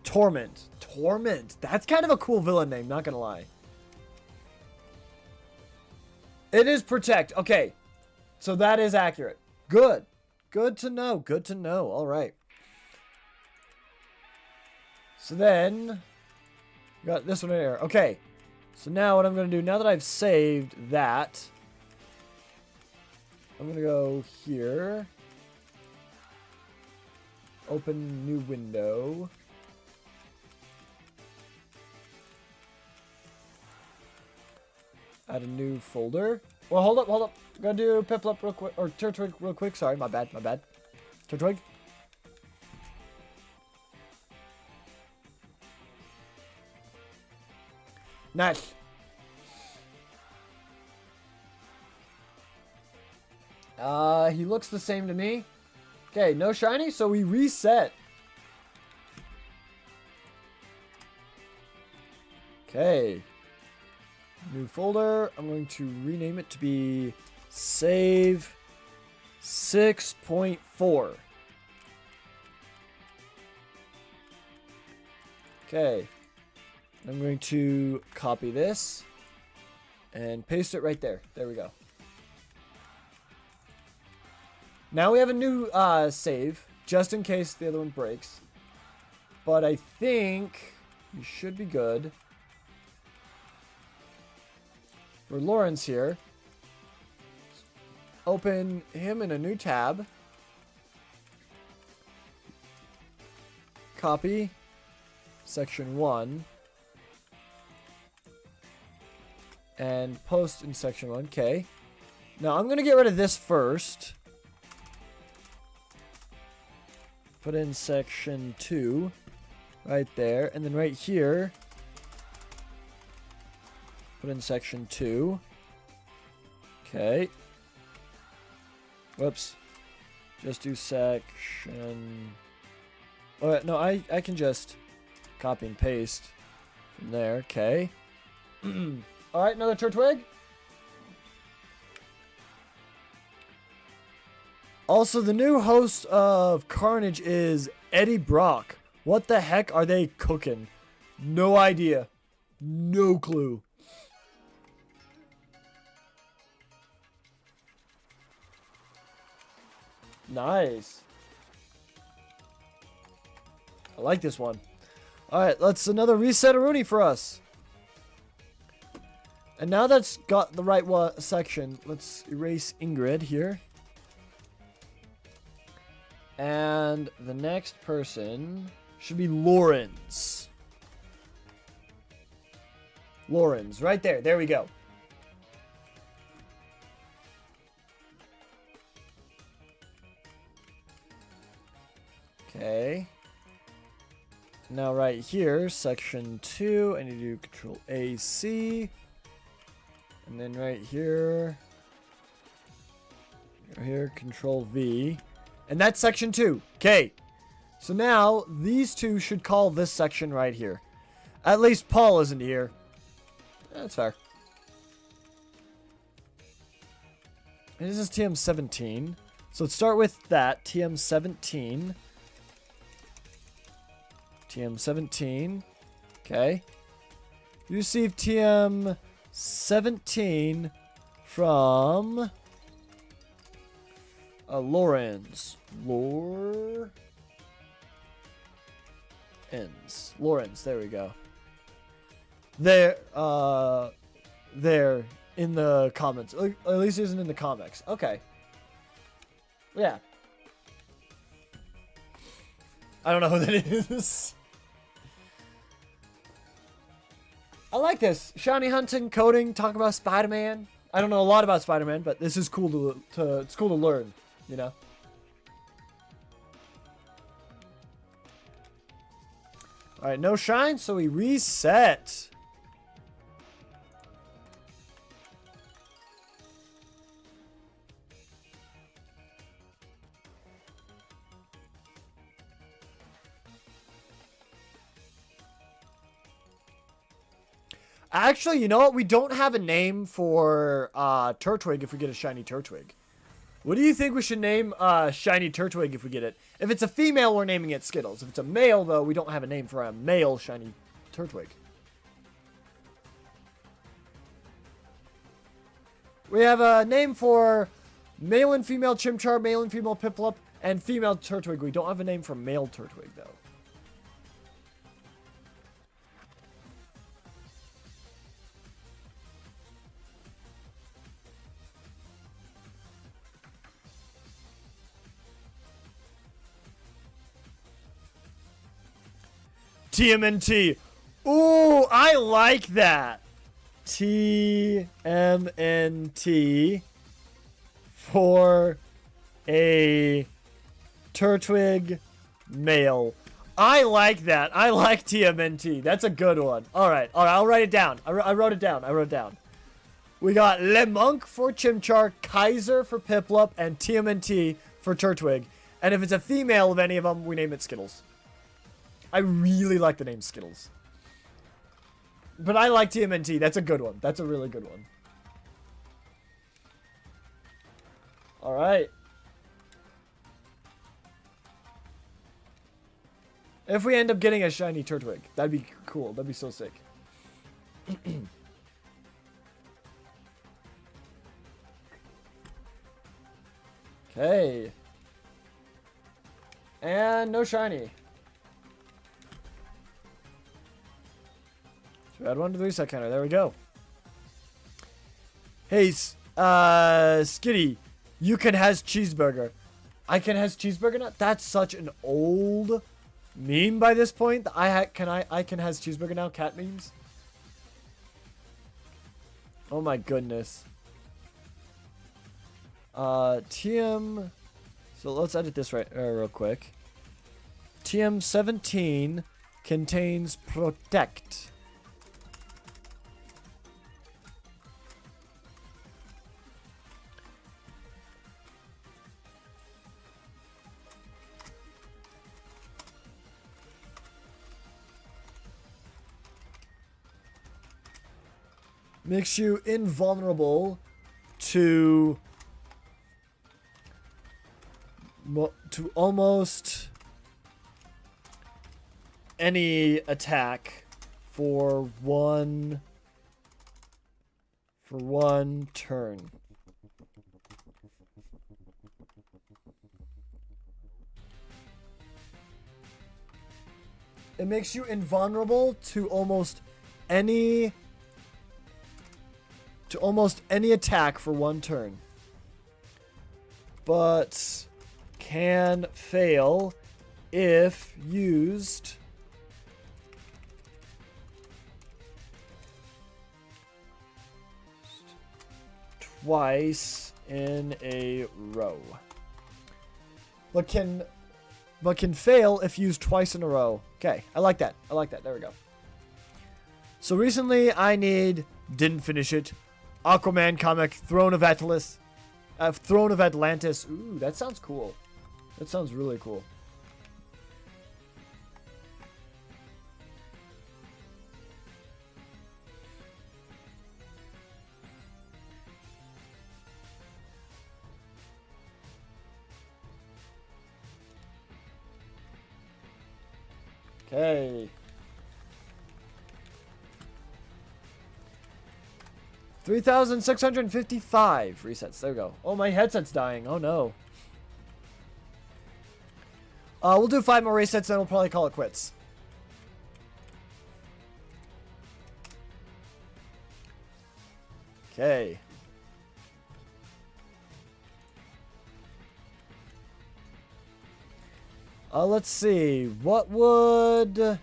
Torment. Torment. That's kind of a cool villain name, not gonna lie. It is Protect. Okay. So that is accurate. Good. Good to know. Good to know. All right. So then, got this one here. Okay. So now what I'm going to do, now that I've saved that, I'm going to go here. Open new window. Add a new folder. Well, hold up, hold up. I'm going to do Piplup real quick, or Turtwig real quick. Sorry, my bad, my bad. Turtwig. Nice. He looks the same to me. Okay, no shiny, so we reset. Okay. New folder. I'm going to rename it to be Save 6.4. Okay. I'm going to copy this and paste it right there. There we go. Now we have a new save, just in case the other one breaks. But I think we should be good. For Lawrence here, open him in a new tab. Copy section 1. And post in section 1. Okay. Now I'm going to get rid of this first. Put in section 2. Right there. And then right here. Put in section 2. Okay. Whoops. Just do section... Oh, no, I can just copy and paste from there. Okay. Alright, another Turtwig. Also, the new host of Carnage is Eddie Brock. What the heck are they cooking? No idea. No clue. Nice. I like this one. Alright, let's another reset-a-rooney for us. And now that's got the right section, let's erase Ingrid here. And the next person should be Lawrence. Lawrence, right there. There we go. Okay. Now right here, section 2, I need to do Control A, C. And then right here, Control V. And that's section 2. Okay. So now, these two should call this section right here. At least Paul isn't here. That's fair. And this is TM17. So let's start with that. TM17. TM17. Okay. You receive TM17 from Lawrence. Lawrence, there we go. There in the comments. At least it isn't in the comics. Okay. Yeah. I don't know who that is. I like this. Shiny hunting, coding, talking about Spider-Man. I don't know a lot about Spider-Man, but this is cool it's cool to learn, you know. All right, no shine, so we reset. Actually, you know what? We don't have a name for Turtwig if we get a shiny Turtwig. What do you think we should name Shiny Turtwig if we get it? If it's a female, we're naming it Skittles. If it's a male, though, we don't have a name for a male Shiny Turtwig. We have a name for male and female Chimchar, male and female Piplup, and female Turtwig. We don't have a name for male Turtwig, though. TMNT. Ooh, I like that. TMNT for a Turtwig male. I like that. I like TMNT. That's a good one. All right. I'll write it down. I wrote it down. We got Lemonk for Chimchar, Kaiser for Piplup, and TMNT for Turtwig. And if it's a female of any of them, we name it Skittles. I really like the name Skittles. But I like TMNT. That's a good one. That's a really good one. Alright. If we end up getting a shiny Turtwig, that'd be cool. That'd be so sick. Okay. And no shiny. Add 1 to the reset counter. There we go. Hey, Skitty, you can has cheeseburger. I can has cheeseburger now? That's such an old meme by this point. I can has cheeseburger now. Cat memes. Oh my goodness. TM. So let's edit this real quick. TM17 contains protect. Makes you invulnerable to almost any attack for one turn. It makes you invulnerable to almost any attack for one turn, but can fail if used twice in a row. But can fail if used twice in a row. Okay, I like that. There we go. So recently didn't finish it. Aquaman comic, Throne of Atlantis. Ooh, that sounds cool. That sounds really cool. Okay. 3,655 resets. There we go. Oh, my headset's dying. Oh, no. We'll do 5 more resets, then we'll probably call it quits. Okay. Let's see. What would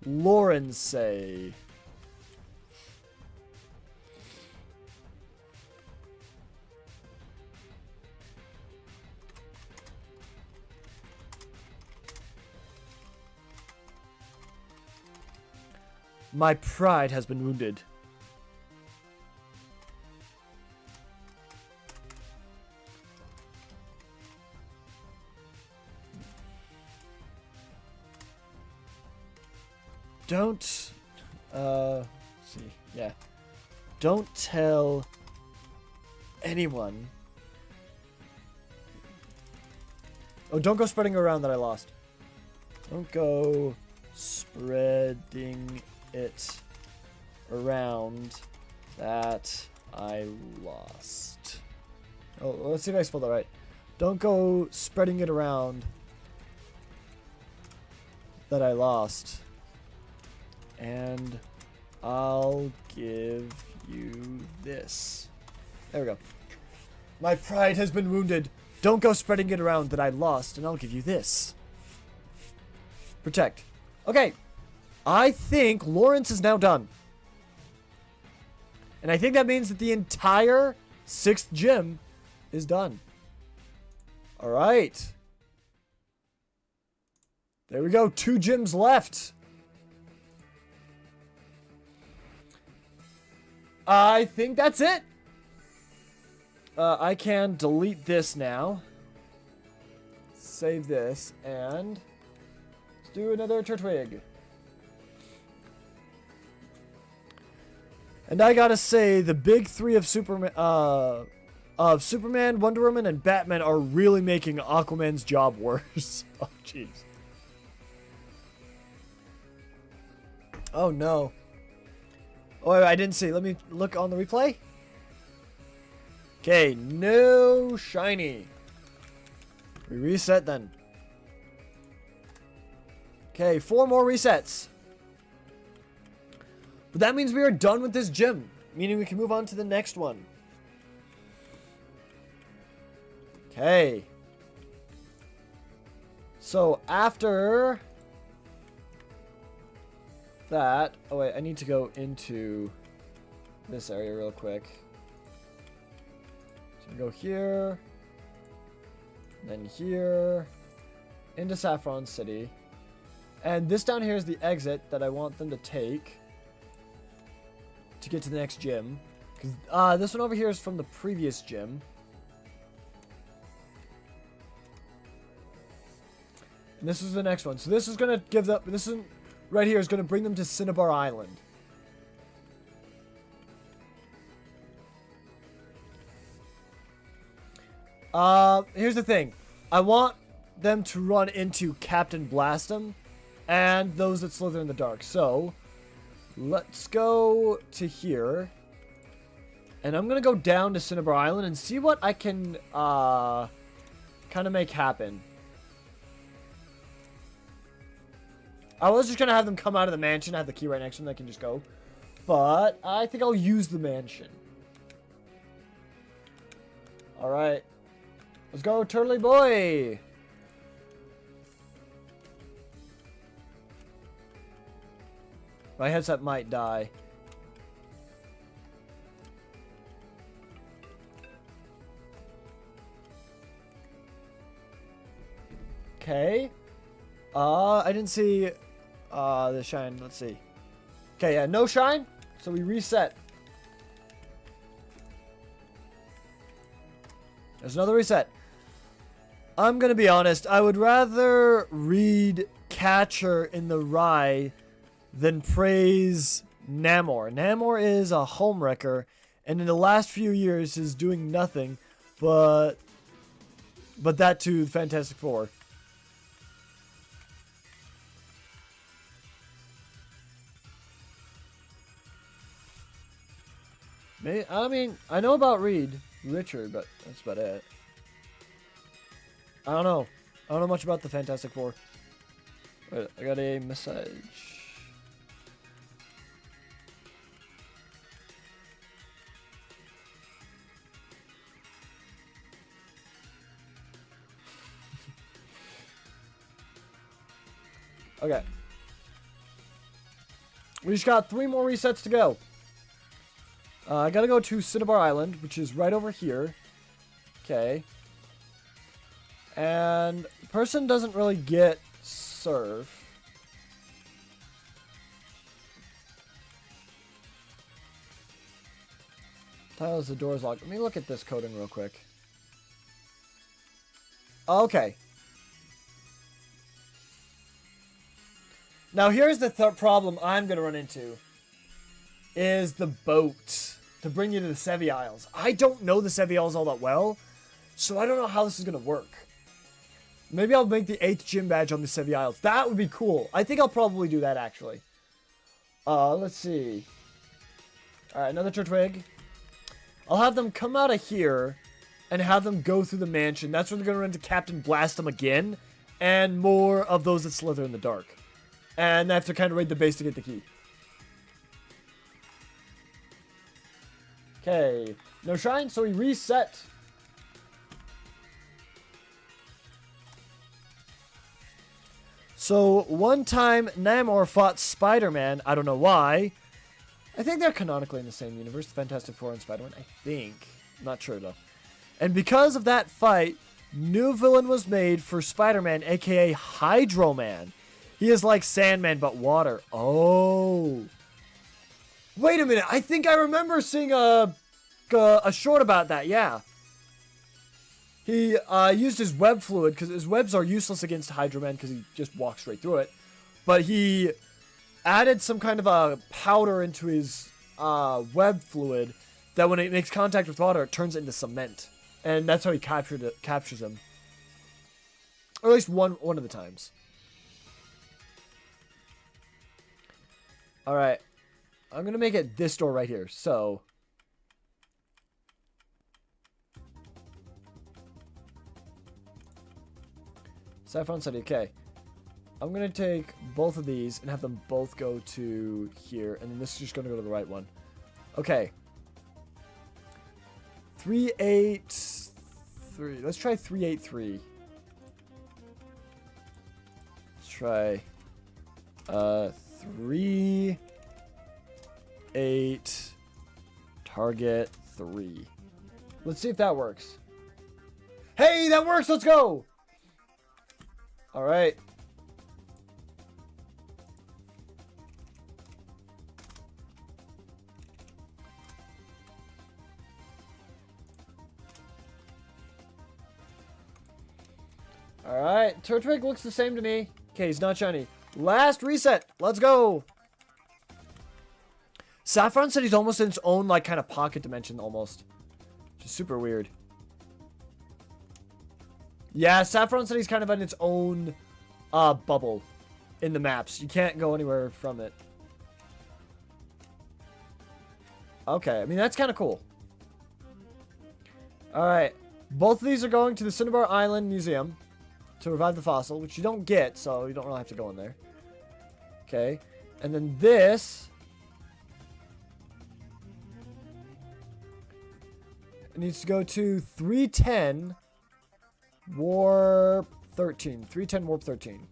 Lauren say? My pride has been wounded. Don't, see, yeah. Don't tell anyone Oh, don't go spreading it around that I lost. Don't go spreading it around that I lost. Oh, let's see if I spelled that right. Don't go spreading it around that I lost. And I'll give you this. There we go. My pride has been wounded. Don't go spreading it around that I lost, and I'll give you this. Protect. Okay. I think Lawrence is now done. And I think that means that the entire 6th gym is done. Alright. There we go. 2 gyms left. I think that's it. I can delete this now. Save this. And let's do another Turtwig. And I gotta say, the big 3 of Superman, Wonder Woman, and Batman are really making Aquaman's job worse. Oh, jeez. Oh, no. Oh, I didn't see. Let me look on the replay. Okay, no shiny. We reset then. Okay, 4 more resets. But that means we are done with this gym, meaning we can move on to the next one. Okay. So after that, oh wait, I need to go into this area real quick. So we go here, then here, into Saffron City. And this down here is the exit that I want them to take to get to the next gym. Because this one over here is from the previous gym. And this is the next one. So this is going to give them... This is right here is going to bring them to Cinnabar Island. Here's the thing. I want them to run into Captain Blastum and those that slither in the dark. So... let's go to here. And I'm going to go down to Cinnabar Island and see what I can kind of make happen. I was just going to have them come out of the mansion. I have the key right next to them. They can just go. But I think I'll use the mansion. Alright. Let's go, Turtley Boy. My headset might die. Okay. I didn't see the shine. Let's see. Okay, yeah, no shine. So we reset. There's another reset. I'm gonna be honest. I would rather read Catcher in the Rye than praise Namor. Namor is a homewrecker, and in the last few years is doing nothing but that to Fantastic Four. I mean, I know about Reed Richard, but that's about it. I don't know. I don't know much about the Fantastic Four. Wait, I got a message. Okay. We just got 3 more resets to go. I gotta go to Cinnabar Island, which is right over here. Okay. And the person doesn't really get surf. Tiles, the door's locked. Let me look at this coding real quick. Okay. Now here's the problem I'm going to run into. Is the boat to bring you to the Sevi Isles. I don't know the Sevi Isles all that well, so I don't know how this is going to work. Maybe I'll make the 8th gym badge on the Sevi Isles. That would be cool. I think I'll probably do that, actually. Let's see. Alright, another Turtwig. I'll have them come out of here and have them go through the mansion. That's where they're going to run into Captain Blastum again. And more of those that slither in the dark. And I have to kind of raid the base to get the key. Okay. No shine, so we reset. So, one time, Namor fought Spider-Man. I don't know why. I think they're canonically in the same universe. The Fantastic Four and Spider-Man. I think. I'm not sure, though. And because of that fight, new villain was made for Spider-Man, a.k.a. Hydro Man. He is like Sandman, but water. Oh. Wait a minute. I think I remember seeing a short about that. Yeah. He used his web fluid, because his webs are useless against Hydro Man, because he just walks straight through it. But he added some kind of a powder into his web fluid that when it makes contact with water, it turns it into cement. And that's how he captures him. Or at least one of the times. Alright. I'm going to make it this door right here. So... Saffron City, okay. I'm going to take both of these and have them both go to here. And then this is just going to go to the right one. Okay. 383. Let's try 383. Let's try 3 8 target 3. Let's see if that works. Hey, that works. Let's go. All right. All right. Turtwig looks the same to me. Okay, he's not shiny. Last reset. Let's go. Saffron City's almost in its own, like, kind of pocket dimension, almost. Just super weird. Yeah, Saffron City's kind of in its own bubble in the maps. You can't go anywhere from it. Okay, I mean, that's kind of cool. Alright. Both of these are going to the Cinnabar Island Museum to revive the fossil, which you don't get, so you don't really have to go in there. Okay. And then this... it needs to go to 310... Warp 13. 310 Warp 13.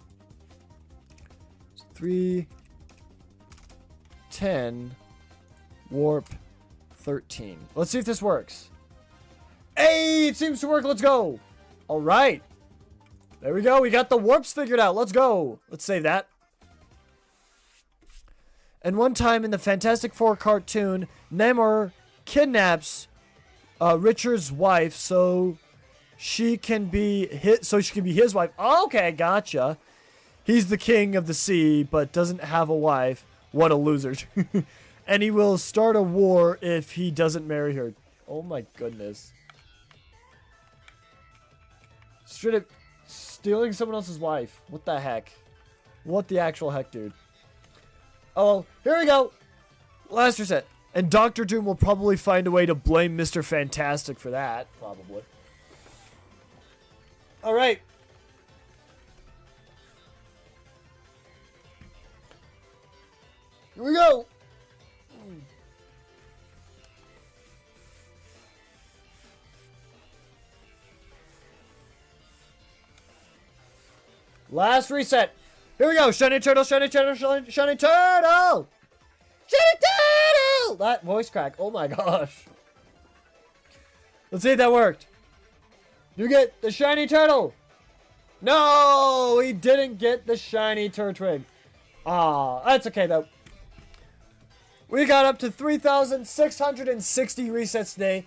So 310 Warp 13. Let's see if this works. Hey, it seems to work. Let's go. All right. There we go. We got the warps figured out. Let's go. Let's save that. And one time in the Fantastic Four cartoon, Namor kidnaps Richard's wife so she can be his wife. Oh, okay, gotcha. He's the king of the sea, but doesn't have a wife. What a loser. And he will start a war if he doesn't marry her. Oh my goodness. Straight up stealing someone else's wife. What the heck? What the actual heck, dude? Oh, here we go. Last reset. And Doctor Doom will probably find a way to blame Mr. Fantastic for that. Probably. All right. Here we go. Last reset. Here we go. Shiny turtle, shiny turtle, shiny, shiny turtle. Shiny turtle. That voice crack. Oh my gosh. Let's see if that worked. You get the shiny turtle. No, he didn't get the shiny Turtwig. Ah, that's okay though. We got up to 3,660 resets today.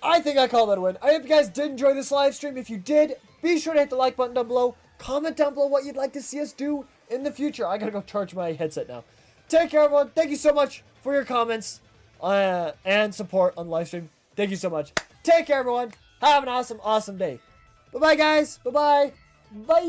I think I call that a win. I hope you guys did enjoy this live stream. If you did, be sure to hit the like button down below. Comment down below what you'd like to see us do in the future. I gotta go charge my headset now. Take care, everyone. Thank you so much for your comments and support on the live stream. Thank you so much. Take care, everyone. Have an awesome, awesome day. Bye-bye, guys. Bye-bye. Bye.